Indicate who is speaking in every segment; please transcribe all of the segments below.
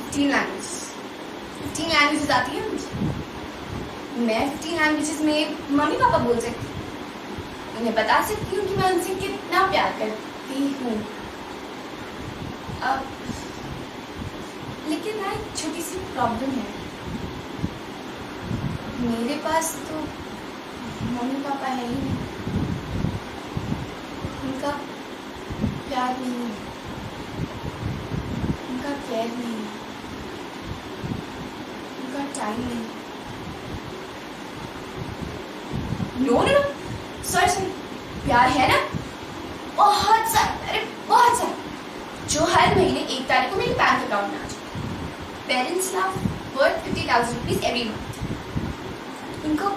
Speaker 1: 15 languages आती है मुझे। मैं 15 लैंग्वेजेस में मम्मी पापा बोल सकती हूँ, उन्हें बता सकती हूँ कि मैं उनसे कितना प्यार करती हूँ। लेकिन ना एक छोटी सी प्रॉब्लम है, मेरे पास तो मम्मी पापा है ही नहीं, उनका प्यार नहीं है, उनका केयर नहीं है, उनका टाइम नहीं। नो नो सॉरी, प्यार है ना, बहुत सारा, अरे बहुत सारा, जो हर महीने 1 तारीख को मेरे बैंक अकाउंट में आ जाए। Parents love worth 50,000 rupees every month. उनको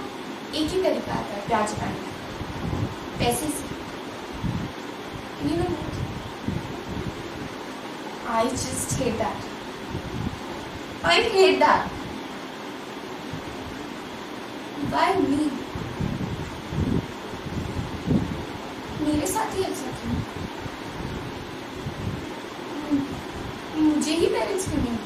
Speaker 1: एक ही तरीका आता है प्यार जताने का, पैसे से। You know what? I just hate that. I hate that. Why me? मेरे साथ ही ऐसा क्यों? मुझे ही पेरेंट्स क्यों नहीं?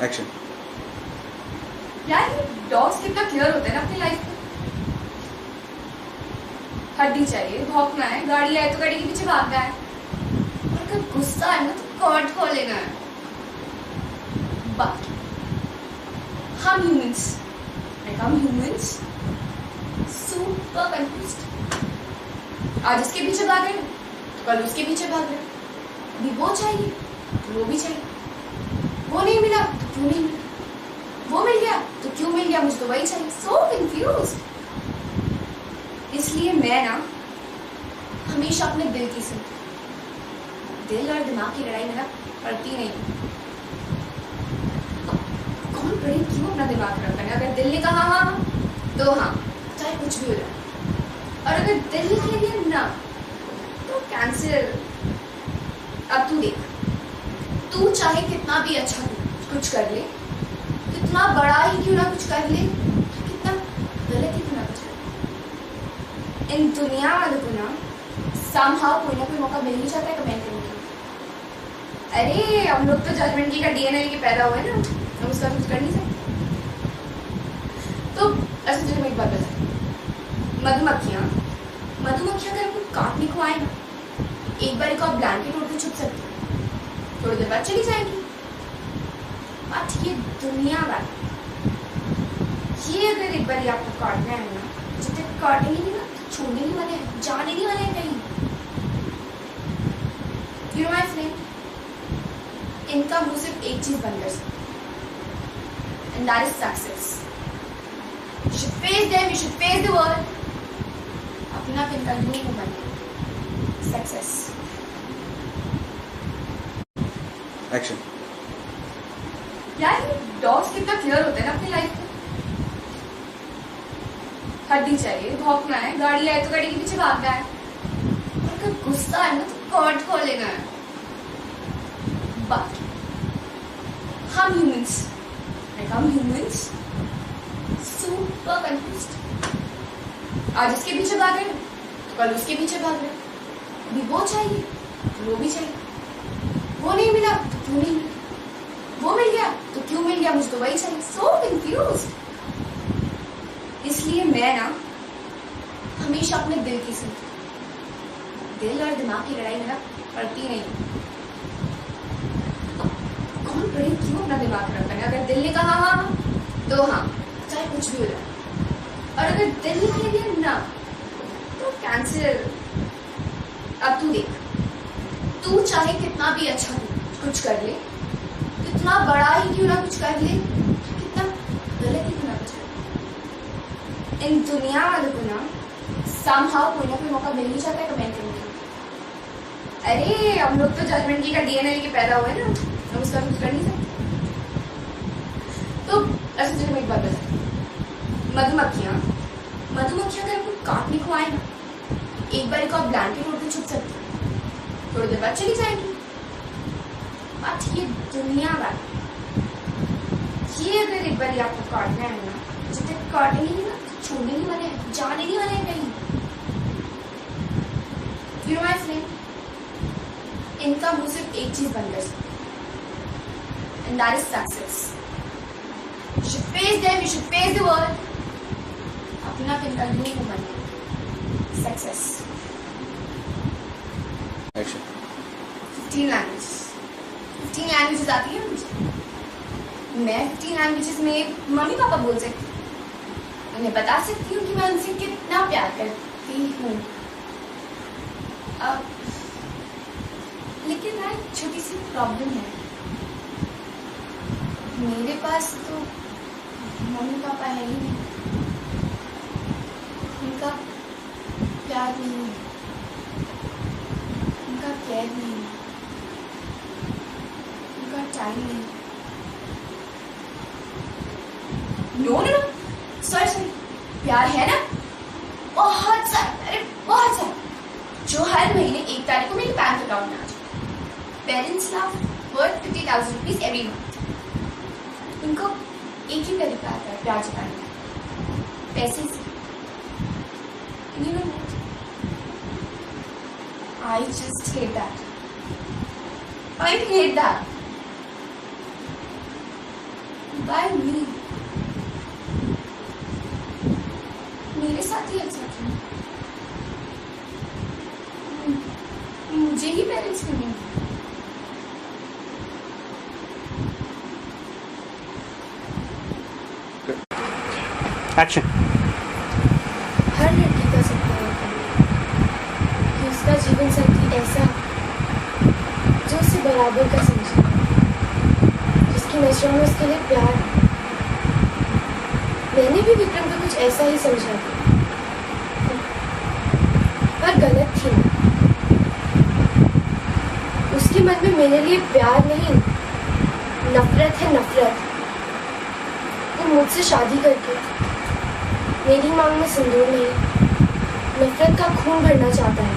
Speaker 2: एक्शन।
Speaker 1: यार ये डॉग्स कितना क्लियर होते हैं ना अपनी लाइफ में। हड्डी चाहिए, भौंकना है, गाड़ी आए तो गाड़ी के पीछे भागना है, और अगर गुस्सा है ना तो कॉर्ड खो लेना है। बट हम ह्यूमंस सुपर कंफ्यूज्ड। आज इसके पीछे भाग रहे हैं तो कल उसके पीछे भाग रहे हैं। अभी वो चाहिए तो वो भी चाहिए, वो नहीं मिला तो क्यों नहीं मिला, वो मिल गया तो क्यों मिल गया, मुझे तो वही चाहिए। सो कंफ्यूज्ड। इसलिए मैं ना हमेशा अपने दिल की सुनती। दिल और दिमाग की लड़ाई में ना पड़ती नहीं। कौन पड़े क्यों अपना दिमाग खराब करना। अगर दिल ने कहा हाँ तो हाँ, चाहे कुछ भी हो जाए, और अगर दिल ने कह दिया ना तो कैंसिल। अब तू देख, तू चाहे कितना भी अच्छा कुछ कर ले, कितना बड़ा ही क्यों ना कुछ कर ले, कितना गलत ही क्यों ना कुछ कर, इन दुनिया वालों को ना समहाउ कोई ना कोई मौका मिल ही जाता है कमेंट करने का। अरे हम लोग तो जजमेंट की का डीएनए लेके पैदा हुए ना, हम उसका कुछ कर नहीं सकते। तो ऐसे तुझे मैं एक बात बता, मधुमक्खियाँ अगर आपको काटने को आए ना, एक बार को आप ब्लैंकेट ओढ़ के छुप सकते हो, थोड़ी देर बाद चली जाएगी। बट ये दुनिया वाला, ये अगर एक बार आपको काटना है ना, जब तक काटेंगे नहीं ना तो छोड़ने नहीं वाले हैं, जाने नहीं वाले हैं कहीं। You know my friend, इनका मुंह सिर्फ एक चीज बंद कर सकता, and that is success. You should face them, you should face the world. अपना इनका यूं मुंह बंद कर, success.
Speaker 2: एक्शन।
Speaker 1: यार ये डॉग्स कितना क्लियर होते हैं ना अपनी लाइफ में। हड्डी चाहिए, भौंकना है, गाड़ी आए तो गाड़ी के पीछे भागना है, और अगर गुस्सा है ना तो कॉर्ड खो लेना है। बट हम ह्यूमंस सुपर कंफ्यूज्ड। आज इसके पीछे भाग रहे हैं तो कल उसके पीछे भाग रहे हैं। अभी वो चाहिए तो वो भी चाहिए, वो नहीं मिला तो क्यों नहीं मिला, वो मिल गया तो क्यों मिल गया, मुझे तो वही चाहिए। सो कंफ्यूज्ड। इसलिए मैं ना हमेशा अपने दिल की सुनती। दिल और दिमाग की लड़ाई में ना पड़ती नहीं। कौन पड़े क्यों अपना दिमाग खराब करना। अगर दिल ने कहा हाँ तो हाँ, चाहे कुछ भी हो जाए, और अगर दिल ने कह दिया ना तो कैंसिल। अब तू देख, तू चाहे कितना भी अच्छा कुछ कर ले, कितना बड़ा ही क्यों ना कुछ कर ले, कितना गलत ही क्यों ना कुछ कर, इन दुनिया वालों को ना समहाउ कोई ना कोई मौका मिल ही जाता है कमेंट करने का। अरे हम लोग तो जजमेंट की का डीएनए लेके पैदा हुए ना, हम उसका कुछ कर नहीं सकते। तो ऐसे तुझे मैं एक बात बता, मधुमक्खियाँ अगर आपको काटने को आए ना, एक बार को आप ब्लैंकेट ओढ़ के छुप सकते हो, थोड़ी देर बाद चली जाएगी। बट ये दुनिया वाला, ये अगर एक बार आपको काटना है ना, जब तक काटेंगे नहीं ना तो छोड़ने नहीं वाले हैं, जाने नहीं वाले हैं कहीं। इनका मुंह सिर्फ एक चीज बंद कर सकती and that is success. You should face them, you should face the world. अपना किनका यूं हो मन success.
Speaker 2: Action.
Speaker 1: 15 languages. 15 languages आती है मुझे. मैं 15 languages में मम्मी पापा बोल सकती हूँ. उन्हें बता सकती हूँ कि मैं उनसे कितना प्यार करती हूँ. लेकिन ना एक छोटी सी प्रॉब्लम है. मेरे पास तो मम्मी पापा है ही नहीं. उनका प्यार नहीं है, उनका केयर नहीं है, उनका टाइम नहीं. नो नो सॉरी प्यार है ना, बहुत सारा. अरे बहुत सारा, जो हर महीने 1 तारीख को मेरे बैंक अकाउंट में आ जाए. Parents love worth 50,000 rupees every month. इनको एक ही तरीका आता है प्यार जताने का, पैसे से. You know what? I just hate that. I hate that. Why me? मेरे साथ ही अच्छा क्यों? मुझे ही पेरेंट्स क्यों नहीं?
Speaker 2: Action.
Speaker 1: हर लड़की का सपना होता है कि उसका जीवन साथी ऐसा जो उसे बराबर का समझे, जिसकी नजरों में उसके लिए प्यार है. मैंने भी विक्रम को कुछ ऐसा ही समझा था, पर गलत थी मैं. उसके मन में मेरे लिए प्यार नहीं, नफरत है, नफरत. वो मुझसे शादी करके मेरी मांग में सिंदूर नहीं, नफरत का खून भरना चाहता है.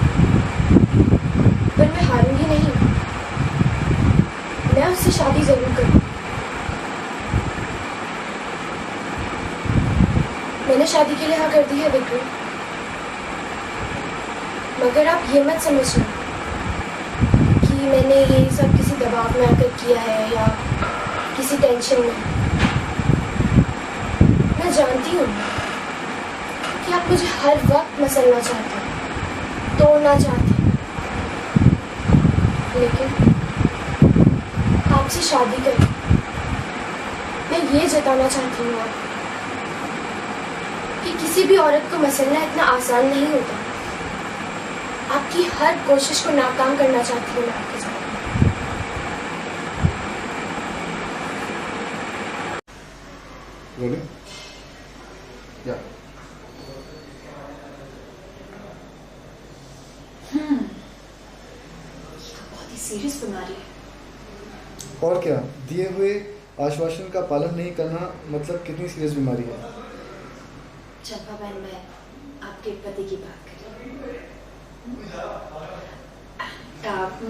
Speaker 1: पर मैं हारूंगी नहीं. मैं उससे शादी जरूर करूँ. मैंने शादी के लिए हाँ कर दी है विक्रम, मगर आप ये मत समझना कि मैंने ये सब किसी दबाव में आकर किया है या किसी टेंशन में. मैं जानती हूँ कि आप मुझे हर वक्त मसलना चाहते हैं, तोड़ना चाहते हैं, लेकिन आपसे शादी कर मैं ये जताना चाहती हूँ आप कि किसी भी औरत को मसलना इतना आसान नहीं होता. आपकी हर कोशिश को नाकाम करना चाहती हूँ मैं आपके साथ.
Speaker 2: Rolling. Yeah.
Speaker 1: बहुत ही सीरियस बीमारी है.
Speaker 3: और क्या, दिए हुए आश्वासन का पालन नहीं करना मतलब कितनी सीरियस बीमारी है.
Speaker 1: चंपा बहन, मैं आपके पति की बात कर रही.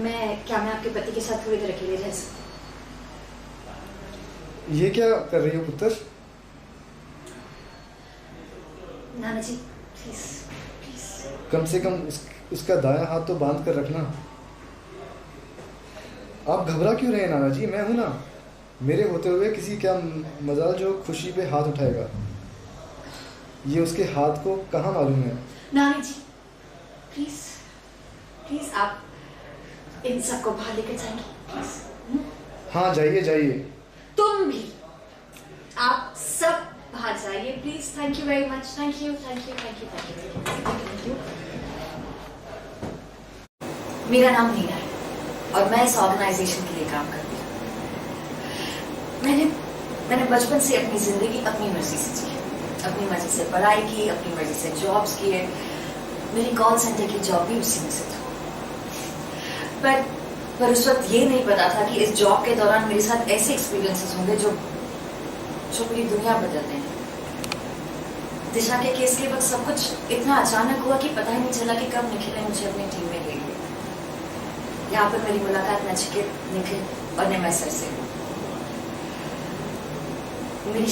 Speaker 1: मैं आपके पति के साथ थोड़ी देर अकेले रह सकती?
Speaker 3: ये क्या कर रही हो पुत्र?
Speaker 1: नाना जी प्लीज प्लीज.
Speaker 3: कम से कम उसका दायां हाथ तो बांध कर रखना. आप घबरा क्यों रहे हैं नाना जी? मैं हूं ना. मेरे होते हुए किसी क्या मजाल जो खुशी पे हाथ उठाएगा. ये उसके हाथ को कहाँ मालूम है.
Speaker 1: नाना जी प्लीज प्लीज, आप इन सबको बाहर लेकर जाएंगे प्लीज.
Speaker 3: हाँ जाइए जाइए.
Speaker 1: तुम भी, आप सब बाहर जाइए please. Thank you very much. Thank you thank you thank you thank you. मेरा नाम नीना है और मैं इस ऑर्गेनाइजेशन के लिए काम करती हूँ. मैंने बचपन से अपनी जिंदगी अपनी मर्जी से जी. अपनी मर्जी से पढ़ाई की, अपनी मर्जी से जॉब्स किए. मेरी कॉल सेंटर की जॉब भी उसी में से थी. पर उस वक्त ये नहीं पता था कि इस जॉब के दौरान मेरे साथ ऐसे एक्सपीरियंसेस होंगे जो पूरी दुनिया बदल देंगे. दिशा के केस के वक्त सब कुछ इतना अचानक हुआ कि पता ही नहीं चला कि कब निखिल ने मुझे अपनी टीम में ले लिया. यहाँ पर मेरी मुलाकात नचिकेत, निखिल और निमय सर से. मेरी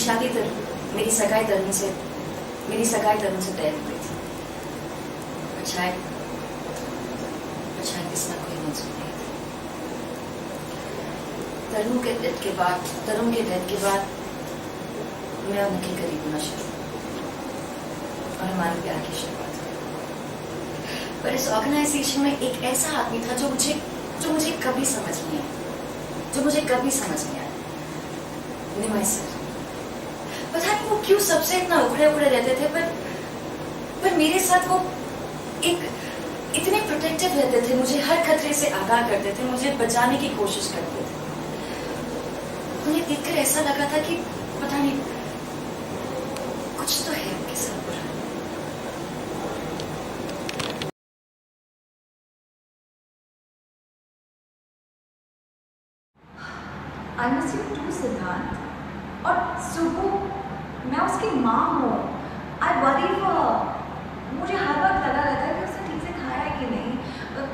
Speaker 1: सगाई तरुण से तय हो गई थी. शायद इसमें कोई मंजूर नहीं थी.
Speaker 4: तरुण के डेथ के बाद मैं उनके करीब होना शुरू और हमारे प्यार की शुरुआत हुई। पर इस ऑर्गेनाइजेशन में एक ऐसा आदमी था जो मुझे कभी समझ नहीं आया, निमाई सर। पता नहीं वो क्यों सबसे इतना उखड़े रहते थे, पर मेरे साथ वो इतने प्रोटेक्टिव रहते थे, मुझे हर खतरे से आगाह करते थे, मुझे बचाने की कोशिश करते थे। उन्हें देखकर ऐसा लगा था कि पता नहीं कुछ तो है उनके साथ बुरा।
Speaker 1: I miss you too, सिद्धांत। और सुबह मैं उसकी माँ हूँ। I worry for her। मुझे हर वक्त लगा रहता है कि उसने ठीक से खाया है कि नहीं,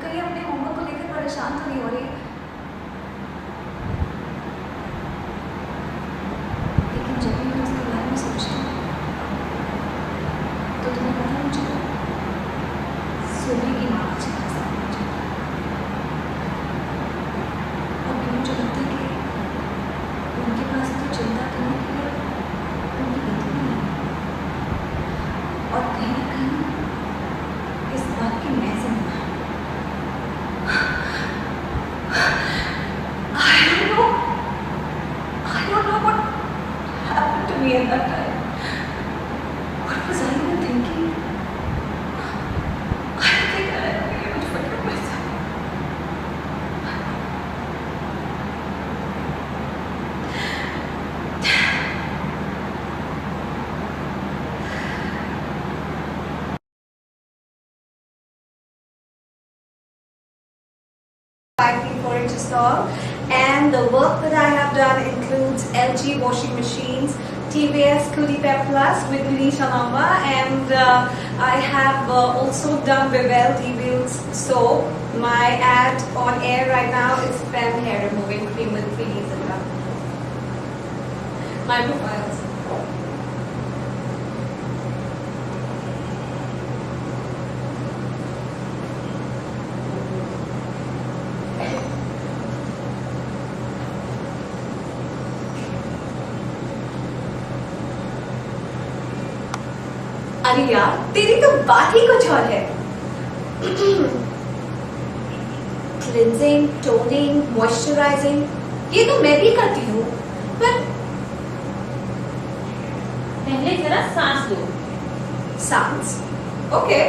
Speaker 1: कहीं अपने होमवर्क को लेकर परेशान तो नहीं हो रही। लेकिन जब भी मैं उसके बारे में सोचती हूँ तो तुम्हें पता मुझे सुबह की माँ अच्छी खासा मुझे अभी मुझे लगता है कि उनके पास तो चिंता करने के लिए उनकी बेटी नहीं है, और कहीं ना कहीं इस बात की मैं जिम्मेदार I don't know what happened to me at that time. What was I even thinking? I don't think I'll ever be able to forgive myself.
Speaker 5: For it to stall, and the work that I have done includes LG washing machines, TVS Coolie Pep Plus with Nisha Mama, and I have also done Vivel Devils soap. My ad on air right now is Fem hair removing cream with 3D Zilla. My profiles. अरे यार, तेरी तो बात ही कुछ और है। Cleansing, toning, moisturising ये तो मैं भी करती हूँ, पर
Speaker 6: पहले जरा सांस लो।
Speaker 5: सांस? ओके।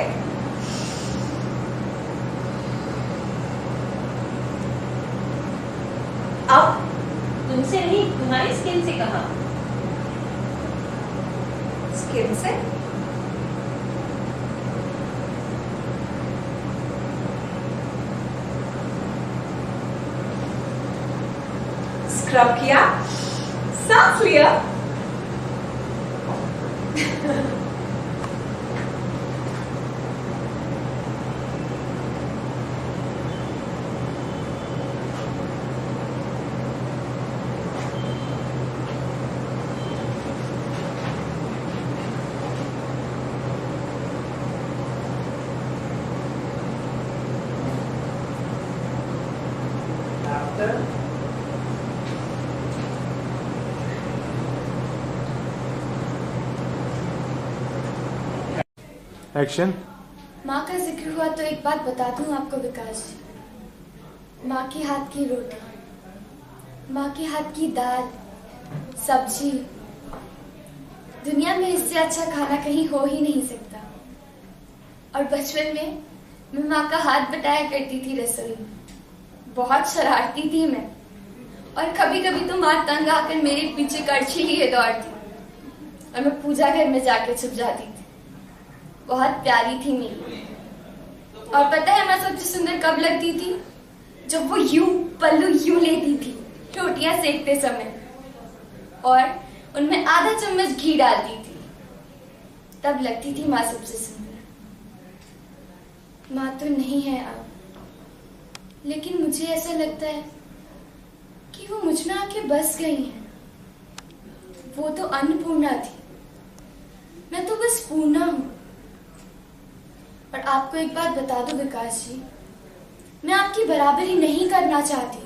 Speaker 5: अब
Speaker 6: तुमसे नहीं, तुम्हारी स्किन से कहा।
Speaker 5: स्किन से? स्क्रब किया, सांस लिया।
Speaker 3: एक्शन।
Speaker 1: माँ का जिक्र हुआ तो एक बात बता दूं आपको विकास जी। माँ के हाथ की रोटी, माँ के हाथ की दाल, सब्जी, दुनिया में इससे अच्छा खाना कहीं हो ही नहीं सकता। और बचपन में मैं माँ का हाथ बटाया करती थी रसोई में। बहुत शरारती थी मैं, और कभी कभी तो माँ तंग आकर मेरे पीछे कड़छी लिए दौड़ती और मैं पूजा घर में जाके छुप जाती थी। बहुत प्यारी थी मेरी। और पता है मैं सबसे सुंदर कब लगती थी? जब वो पल्लू यूं लेती थी रोटियां सेकते समय और उनमें आधा चम्मच घी डालती थी, तब लगती थी माँ सबसे सुंदर। माँ तो नहीं है अब, लेकिन मुझे ऐसा लगता है कि वो मुझ में आके बस गई हैं। वो तो अन्नपूर्णा थी, मैं तो बस पूर्णा हूं। और आपको एक बात बता दूं विकास जी, मैं आपकी बराबरी नहीं करना चाहती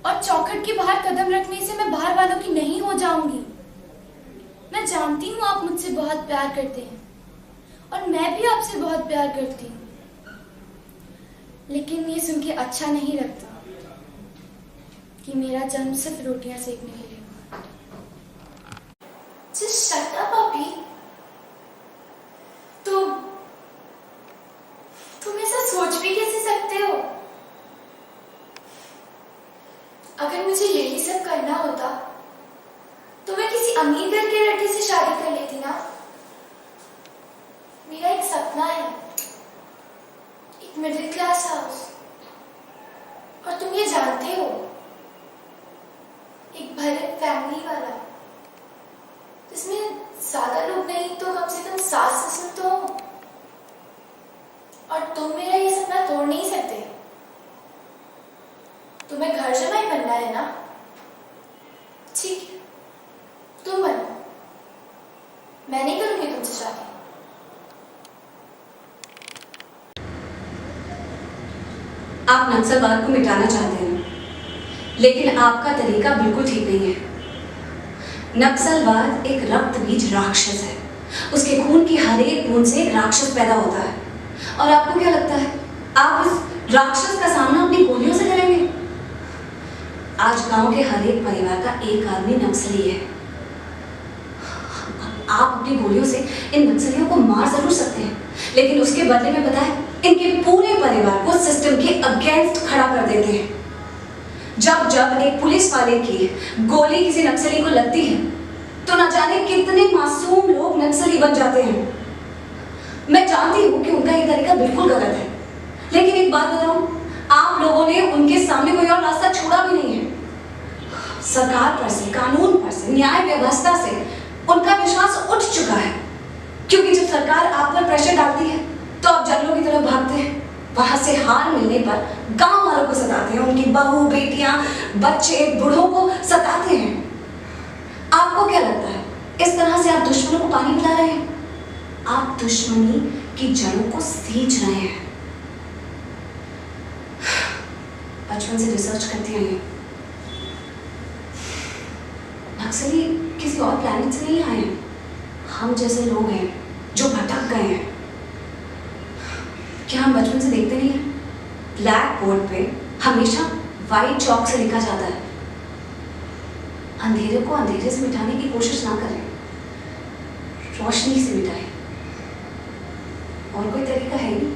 Speaker 1: और चौखट के बाहर कदम रखने से मैं बाहर वालों की नहीं हो जाऊंगी। मैं जानती हूँ आप मुझसे बहुत प्यार करते हैं और मैं भी आपसे बहुत प्यार करती हूँ, लेकिन ये सुन के अच्छा नहीं लगता कि मेरा जन्म सिर्फ रोटियां सेकने के लिए हुआ। Just shut up, पापी। तुम ऐसा सोच भी कैसे सकते हो? अगर मुझे यही सब करना होता तो मैं किसी अमीर घर के लड़के से शादी कर लेती ना। मेरा एक सपना है, एक मिडिल क्लास हाउस, और तुम ये जानते हो, एक भरत फैमिली वाला, जिसमें ज्यादा लोग नहीं तो कम से कम सास ससुर तो हो। और तुम मेरा ये सपना तोड़ नहीं सकते। तुम्हें घर जमाई बनना है ना? ठीक है, तुम बनो, मैं नहीं करूंगी तुमसे शादी।
Speaker 4: आप नक्सलवाद को मिटाना चाहते हैं, लेकिन आपका तरीका बिल्कुल ठीक नहीं है। नक्सलवाद एक रक्त बीज राक्षस है। उसके खून की हर एक बूंद से एक राक्षस पैदा होता है। और आपको क्या लगता है आप इस राक्षस का सामना अपनी गोलियों से करेंगे? आज गांव के हर एक परिवार का एक आदमी नक्सली है। आप अपनी गोलियों से इन नक्सलियों को मार जरूर सकते हैं, लेकिन उसके बदले में पता है इनके पूरे परिवार को सिस्टम के अगेंस्ट खड़ा कर देते हैं। जब जब एक पुलिस वाले की गोली किसी नक्सली को लगती है तो न जाने कितने मासूम लोग नक्सली बन जाते हैं। मैं जानती हूँ कि उनका ये तरीका बिल्कुल गलत है, लेकिन एक बात बताऊं, आप लोगों ने उनके सामने कोई और रास्ता छोड़ा भी नहीं है। सरकार पर से, कानून पर से, न्याय व्यवस्था से उनका विश्वास उठ चुका है, क्योंकि जब सरकार आप पर प्रेशर डालती है तो आप जंगलों की तरफ भागते हैं। वहां से हार मिलने पर गांव वालों को सताते हैं, उनकी बहू, बेटियां, बच्चे, बूढ़ों को सताते हैं। आपको क्या लगता है इस तरह से आप दुश्मनों को पानी पिला रहे हैं? आप दुश्मनी की जड़ों को सींच रहे हैं। बचपन से रिसर्च करती हैं, नक्सली किसी और प्लैनेट से नहीं आए हैं। हम जैसे लोग हैं जो भटक गए हैं। क्या हम बचपन से देखते नहीं हैं? ब्लैक बोर्ड पे हमेशा व्हाइट चॉक से लिखा जाता है, अंधेरे को अंधेरे से मिटाने की कोशिश ना करें, रोशनी से मिटाएं। और कोई तरीका है नहीं।